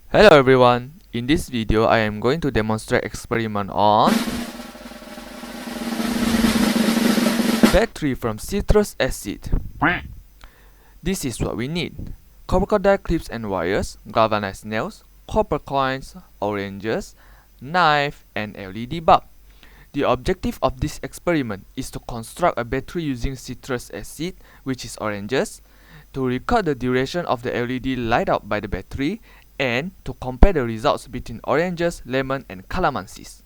Hello everyone, in this video I am going to demonstrate experiment on battery from citrus acid. This is what we need: crocodile clips and wires, galvanized nails, copper coins, oranges, knife, and LED bulb. The objective of this experiment is to construct a battery using citrus acid, which is oranges, to record the duration of the LED light up by the battery, and to compare the results between oranges, lemon, and calamansis.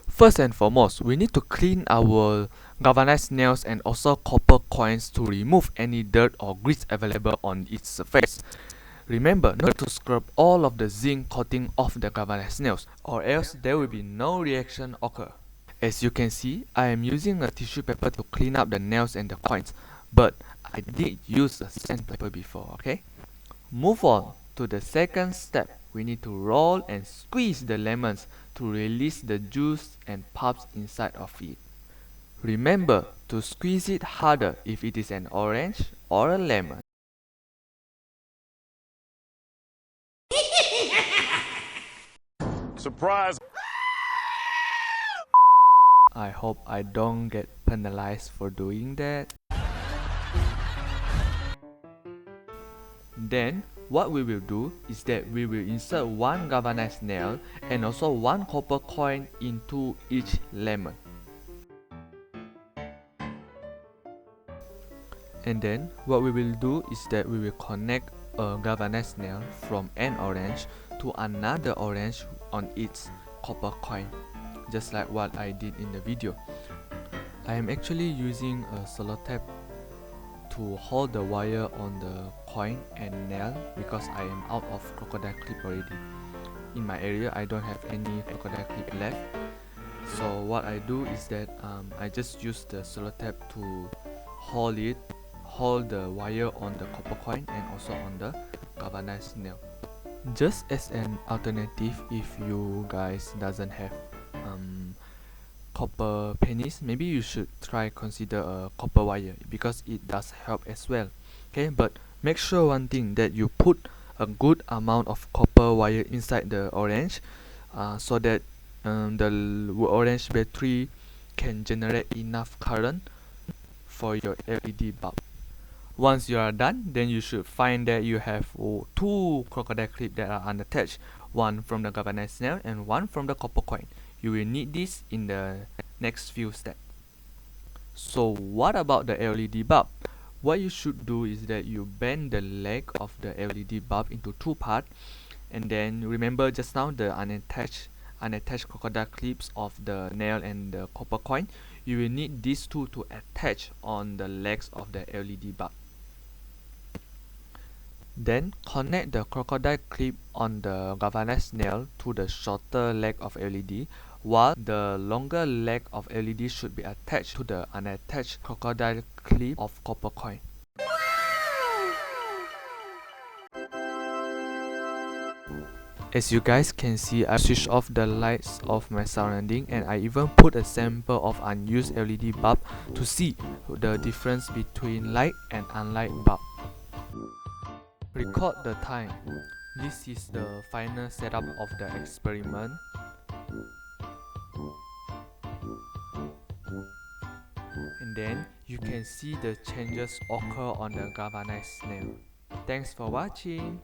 First and foremost, we need to clean our galvanized nails and also copper coins to remove any dirt or grease available on its surface. Remember not to scrub all of the zinc coating off the galvanized nails, or else there will be no reaction occur. As you can see, I am using a tissue paper to clean up the nails and the coins, but I did use a sandpaper before, okay? Move on to the second step. We need to roll and squeeze the lemons to release the juice and pulps inside of it. Remember to squeeze it harder if it is an orange or a lemon. Surprise! I hope I don't get penalized for doing that. Then what we will do is that we will insert one galvanized nail and also one copper coin into each lemon. And then what we will do is that we will connect a galvanized nail from an orange to another orange on its copper coin, just like what I did in the video. I am actually using a sellotape to hold the wire on the coin and nail because I am out of crocodile clip already. In my area I don't have any crocodile clip left, so what I do is that I just use the sellotape to hold the wire on the copper coin and also on the galvanized nail. Just as an alternative, if you guys doesn't have copper pennies, maybe you should consider a copper wire because it does help as well. Okay, but make sure one thing, that you put a good amount of copper wire inside the orange so that the orange battery can generate enough current for your LED bulb. Once you are done, then you should find that you have two crocodile clips that are unattached, one from the galvanized nail and one from the copper coin. You will need this in the next few steps. So what about the LED bulb? What you should do is that you bend the leg of the LED bulb into two parts, and then remember just now the unattached crocodile clips of the nail and the copper coin. You will need these two to attach on the legs of the LED bulb. Then connect the crocodile clip on the galvanized nail to the shorter leg of LED, while the longer leg of LED should be attached to the unattached crocodile clip of copper coin. As you guys can see, I switched off the lights of my surrounding, and I even put a sample of unused LED bulb to see the difference between light and unlight bulb. Record the time. This is the final setup of the experiment. And then you can see the changes occur on the galvanized nail. Thanks for watching.